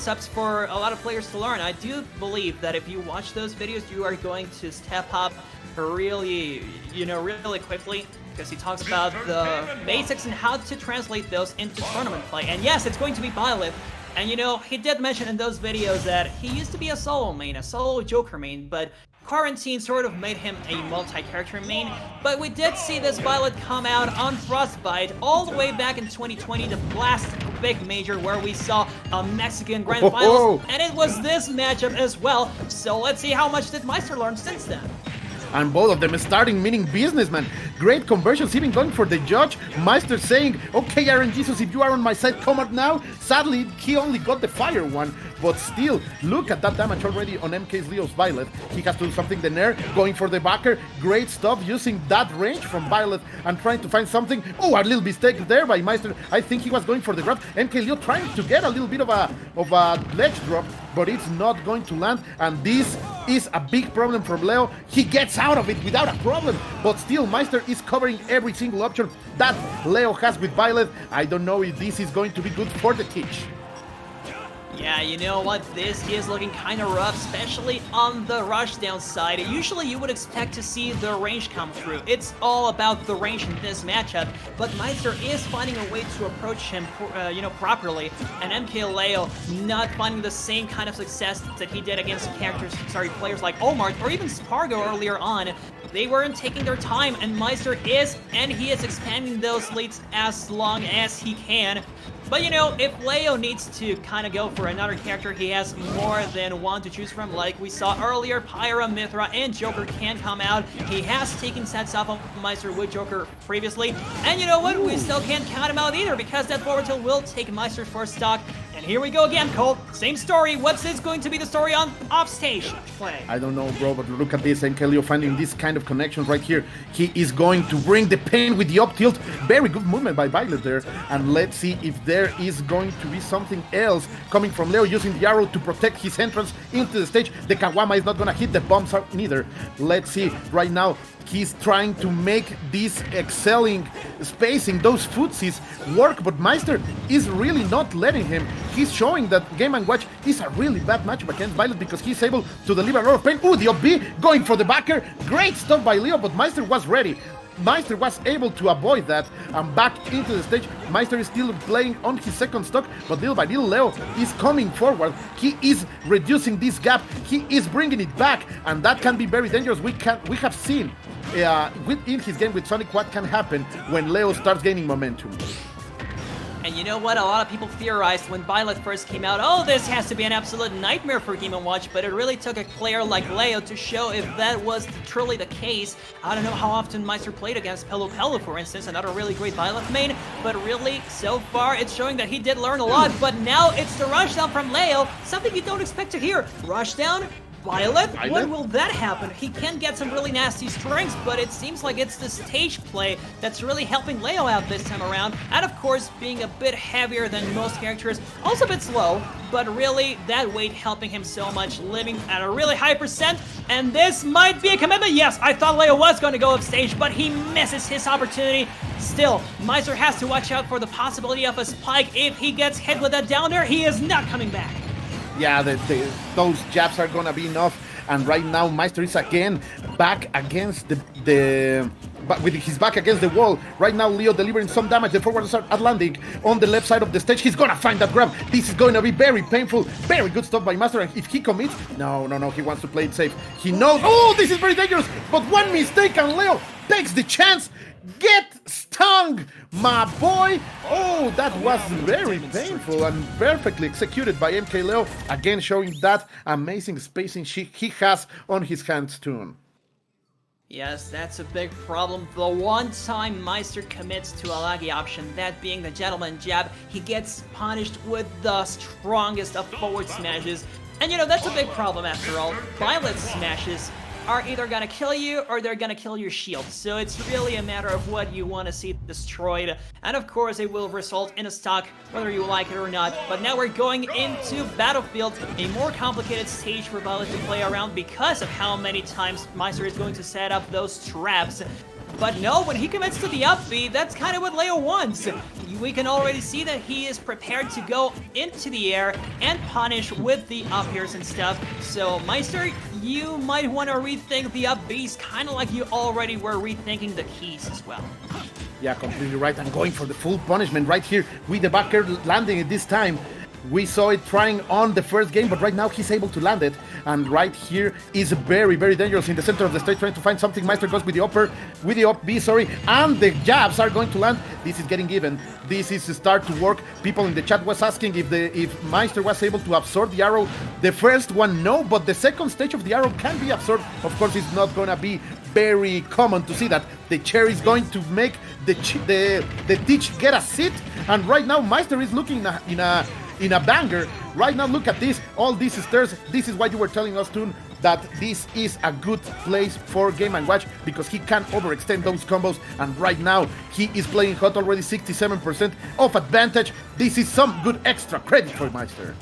concepts for a lot of players to learn. I do believe that if you watch those videos, you are going to step up really, really quickly, because he talks about the basics and how to translate those into tournament play. And yes, it's going to be Byleth. And he did mention in those videos that he used to be a solo main, a solo Joker main, but quarantine sort of made him a multi-character main. But we did see this Byleth come out on Frostbite all the way back in 2020, the last big major where we saw a Mexican Grand Finals, and it was this matchup as well. So let's see how much did Maister learn since then. And both of them starting meaning businessman. Great conversions, even going for the judge. Maister saying, okay, Aaron Jesus, if you are on my side, come out now. Sadly, he only got the fire one, but still, look at that damage already on MkLeo's Byleth. He has to do something there, going for the backer. Great stuff, using that range from Byleth and trying to find something. Oh, a little mistake there by Maister. I think he was going for the grab. MkLeo trying to get a little bit of a ledge drop, but it's not going to land, and this is a big problem for Leo. He gets out of it without a problem, but still Maister is covering every single option that Leo has with Byleth. I don't know if this is going to be good for the teach. Yeah, you know what, this is looking kind of rough, especially on the rushdown side. Usually you would expect to see the range come through. It's all about the range in this matchup, but Maister is finding a way to approach him, properly, and MkLeo not finding the same kind of success that he did against players like Omar or even Spargo earlier on. They weren't taking their time, and Maister is, and he is expanding those leads as long as he can. But if Leo needs to kind of go for another character, he has more than one to choose from. Like we saw earlier, Pyra, Mithra, and Joker can come out. He has taken sets off of Maister with Joker previously. And you know what? We still can't count him out either, because that forward tilt will take Maister's first stock. And here we go again, Cole. Same story. What's this going to be the story on offstage play? I don't know, bro, but look at this. MkLeo finding this kind of connections right here. He is going to bring the pain with the up tilt. Very good movement by Byleth there. And let's see if there is going to be something else coming from Leo, using the arrow to protect his entrance into the stage. The Kawama is not going to hit the bombs out neither. Let's see right now. He's trying to make this excelling spacing, those footsies work, but Maister is really not letting him. He's showing that Game & Watch is a really bad matchup against Byleth, because he's able to deliver a lot of pain. Ooh, the up B going for the backer. Great stuff by Leo, but Maister was ready. Maister was able to avoid that and back into the stage. Maister is still playing on his second stock, but little by little Leo is coming forward. He is reducing this gap. He is bringing it back, and that can be very dangerous. We have seen in his game with Sonic what can happen when Leo starts gaining momentum. And you know what? A lot of people theorized when Byleth first came out, oh, this has to be an absolute nightmare for Game & Watch, but it really took a player like Leo to show if that was truly the case. I don't know how often Maister played against Pelu, for instance, another really great Byleth main, but really, so far, it's showing that he did learn a lot, but now it's the rushdown from Leo, something you don't expect to hear. Rushdown? Byleth? When will that happen? He can get some really nasty strings, but it seems like it's the stage play that's really helping Leo out this time around. And of course, being a bit heavier than most characters, also a bit slow, but really that weight helping him so much, living at a really high percent. And this might be a commitment. Yes, I thought Leo was going to go off stage, but he misses his opportunity. Still, Maister has to watch out for the possibility of a spike. If he gets hit with that down there, he is not coming back. Yeah, those jabs are gonna be enough, and right now Maister is again back against with his back against the wall. Right now Leo delivering some damage. The forward start at landing on the left side of the stage. He's gonna find that grab. This is going to be very painful. Very good stuff by Maister, and if he commits, no, he wants to play it safe. He knows, oh, this is very dangerous, but one mistake and Leo takes the chance. Get stung, my boy. Oh, that was very painful and perfectly executed by MkLeo. Again, showing that amazing spacing he has on his hands too. Yes, that's a big problem. The one time Maister commits to a laggy option, that being the gentleman jab, he gets punished with the strongest of forward smashes. And that's a big problem after all. Byleth's smashes are either gonna kill you or they're gonna kill your shield. So it's really a matter of what you want to see destroyed. And of course it will result in a stock, whether you like it or not. But now we're going into Battlefield, a more complicated stage for Byleth to play around because of how many times Maister is going to set up those traps. But no, when he commits to the up B, that's kind of what Leo wants. We can already see that he is prepared to go into the air and punish with the up airs and stuff. So Maister, you might want to rethink the up Bs, kind of like you already were rethinking the keys as well. Yeah, completely right. I'm going for the full punishment right here with the back air landing it this time. We saw it trying on the first game, but right now he's able to land it. And right here is very, very dangerous in the center of the stage, trying to find something. Maister goes with the up B, and the jabs are going to land. This is getting even. This is start to work. People in the chat was asking if Maister was able to absorb the arrow. The first one, no, but the second stage of the arrow can be absorbed. Of course, it's not gonna be very common to see that. The chair is going to make the teach get a sit, and right now Maister is looking in a banger. Right now, look at this, all these stairs. This is why you were telling us, Toon, that this is a good place for Game & Watch, because he can overextend those combos, and right now, he is playing hot already, 67% of advantage. This is some good extra credit for Maister.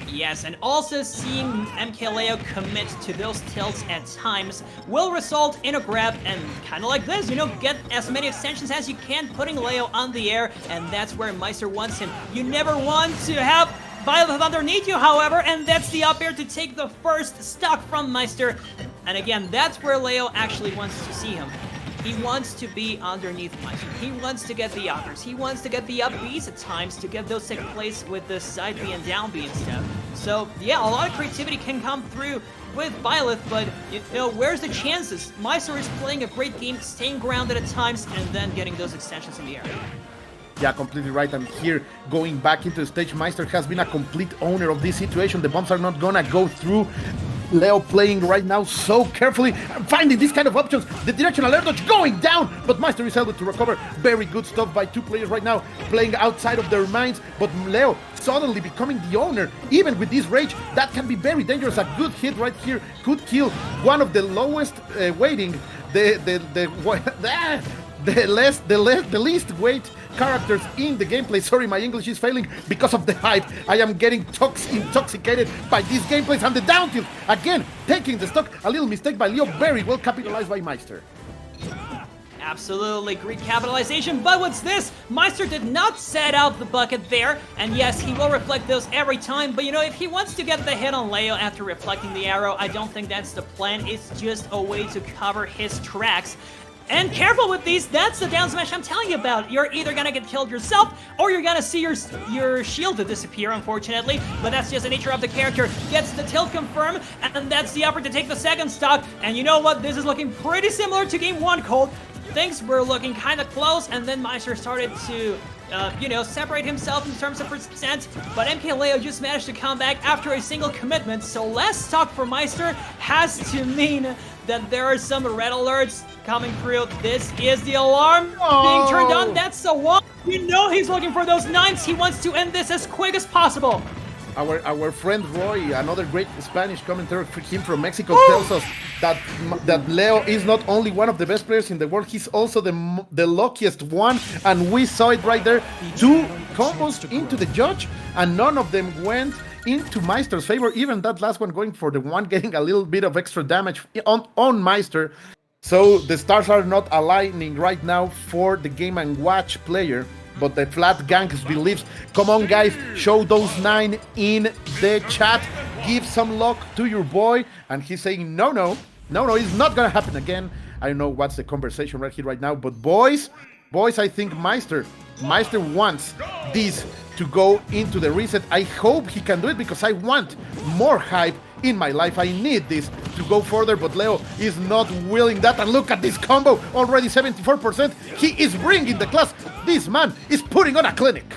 Yes, and also seeing MkLeo commit to those tilts at times will result in a grab, and kind of like this, get as many extensions as you can, putting Leo on the air, and that's where Maister wants him. You never want to have Byleth underneath you, however, and that's the up air to take the first stock from Maister. And again, that's where Leo actually wants to see him. He wants to be underneath Maister. He wants to get the uppers. He wants to get the up Bs at times to get those take place with the side B and down B and stuff. So yeah, a lot of creativity can come through with Byleth, but where's the chances? Maister is playing a great game, staying grounded at times, and then getting those extensions in the air. Yeah, completely right. And here, going back into the stage, Maister has been a complete owner of this situation. The bombs are not gonna go through. Leo playing right now so carefully, finding these kind of options. The directional air dodge going down, but Maister is able to recover. Very good stuff by two players right now, playing outside of their minds. But Leo suddenly becoming the owner, even with this rage, that can be very dangerous. A good hit right here could kill one of the lowest weighting, the least weight characters in the gameplay. Sorry, my English is failing because of the hype. I am getting intoxicated by these gameplays, and the down tilt again taking the stock. A little mistake by Leo, very well capitalized by Maister. Absolutely, great capitalization, but what's this? Maister did not set out the bucket there, and yes, he will reflect those every time, but if he wants to get the hit on Leo after reflecting the arrow, I don't think that's the plan. It's just a way to cover his tracks. And careful with these, that's the down smash I'm telling you about. You're either gonna get killed yourself, or you're gonna see your shield to disappear, unfortunately. But that's just the nature of the character. Gets the tilt confirmed, and that's the upper to take the second stock. And you know what? This is looking pretty similar to Game 1, Cold. Things were looking kind of close, and then Maister started to separate himself in terms of percent, but MkLeo just managed to come back after a single commitment, so less stock for Maister has to mean that there are some red alerts coming through. This is the alarm being turned on. That's the one. He's looking for those nines. He wants to end this as quick as possible. Our friend Roy, another great Spanish commentator, him from Mexico, tells us that Leo is not only one of the best players in the world, he's also the luckiest one, and we saw it right there. Two combos into the judge, and none of them went into Maister's favor. Even that last one going for the one, getting a little bit of extra damage on Maister. So the stars are not aligning right now for the Game & Watch player. But the Flat Gangs believes, come on guys, show those 9 in the chat, give some luck to your boy, and he's saying no, it's not gonna happen again. I don't know what's the conversation right here right now, but boys, I think Maister wants this to go into the reset. I hope he can do it, because I want more hype in my life. I need this to go further, but Leo is not willing that. And look at this combo, already 74%. He is bringing the class. This man is putting on a clinic.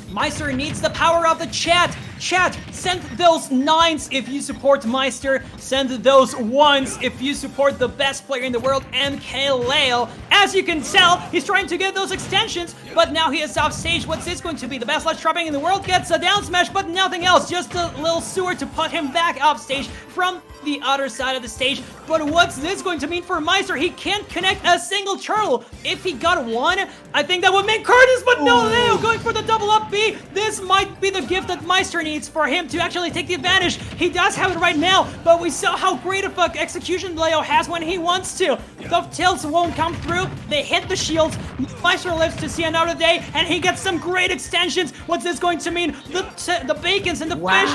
Maister needs the power of the chat. Chat, send those 9s if you support Maister. Send those 1s if you support the best player in the world, MkLeo. As you can tell, he's trying to get those extensions, but now he is off stage. What's this going to be? The best ledge trapping in the world gets a down smash, but nothing else. Just a little sewer to put him back off stage from the other side of the stage. But what's this going to mean for Maister? He can't connect a single turtle. If he got one, I think that would make Curtis, but no, Leo going for the double up B. This might be the gift that Maister needs for him to actually take the advantage. He does have it right now, but we saw how great of an execution Leo has when he wants to. The tilts won't come through. They hit the shields. Maister lives to see another day, and he gets some great extensions. What's this going to mean? The bacons and the fish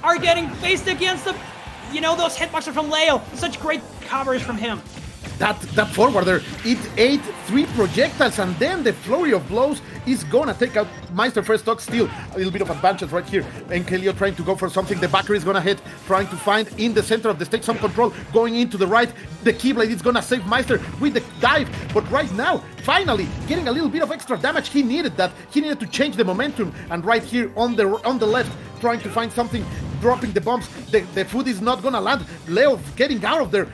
are getting faced against the, those hitboxes from Leo. Such great coverage from him. That forwarder, it ate 3 projectiles, and then the flurry of blows is gonna take out Maister first stock. Still a little bit of advantage right here. MkLeo trying to go for something. The backer is gonna hit, trying to find in the center of the stage some control, going into the right. The Keyblade is gonna save Maister with the dive, but right now, finally getting a little bit of extra damage. He needed that. He needed to change the momentum, and right here on the left, trying to find something, dropping the bombs. The food is not gonna land. Leo getting out of there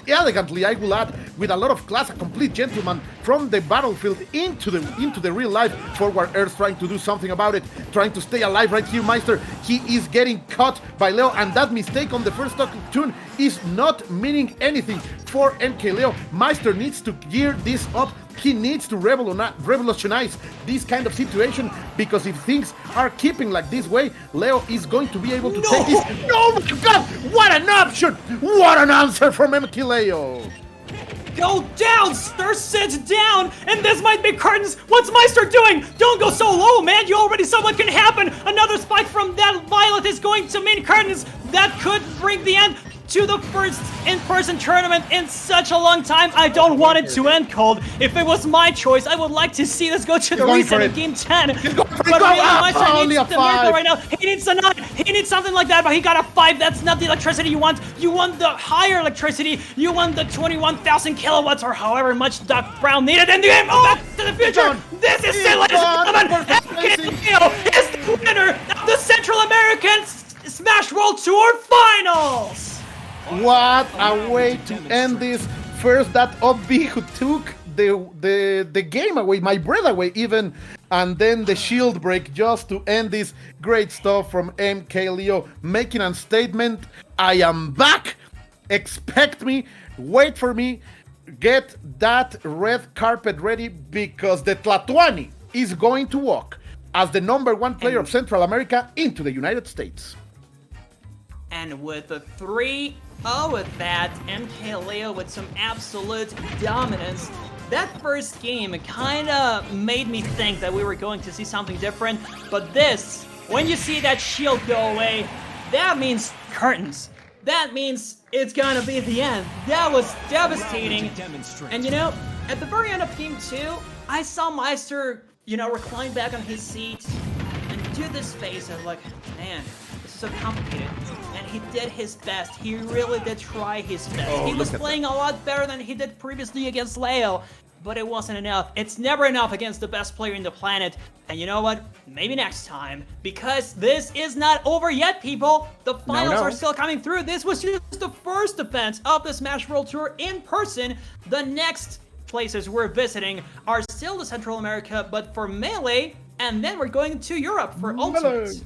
elegantly, I will add, with a lot of class, a complete gentleman from the battlefield into the real life. Forward Earth trying to do something about it, trying to stay alive right here. Maister, he is getting caught by Leo, and that mistake on the first stock tune is not meaning anything for MkLeo. Maister needs to gear this up. He needs to revolutionize this kind of situation, because if things are keeping like this way, Leo is going to be able to take this. Oh my god! What an option! What an answer from MkLeo! Go down, sir! Sit down! And this might be curtains! What's Maister doing? Don't go so low, man! You already saw what can happen! Another spike from that Byleth is going to mean curtains! That could bring the end to the first in-person tournament in such a long time. I don't want it to end cold. If it was my choice, I would like to see this go to the reset in Game 10. But really, Maister needs the miracle right now. He needs a 9. He needs something like that, but he got a 5. That's not the electricity you want. You want the higher electricity. You want the 21,000 kilowatts or however much Doc Brown needed in the game. Oh, back to the future. This is it, ladies and gentlemen. MkLeo is the winner of the Central American Smash World Tour Finals. What a way to end this. First, that Obby who took the game away, my breath away even, and then the shield break just to end this. Great stuff from MkLeo, making a statement. I am back. Expect me. Wait for me. Get that red carpet ready, because the Tlatuani is going to walk as the #1 player of Central America into the United States. And with a 3-0 at that, MkLeo with some absolute dominance. That first game kind of made me think that we were going to see something different, but this, when you see that shield go away, that means curtains. That means it's gonna be the end. That was devastating. And at the very end of Game 2, I saw Maister, recline back on his seat and do this face of like, man, this is so complicated. And he did his best. He really did try his best. He was playing a lot better than he did previously against Leo, but it wasn't enough. It's never enough against the best player in the planet. And you know what? Maybe next time, because this is not over yet, people. The finals are still coming through. This was just the first event of the Smash World Tour in person. The next places we're visiting are still the Central America, but for Melee, and then we're going to Europe for Ultimate.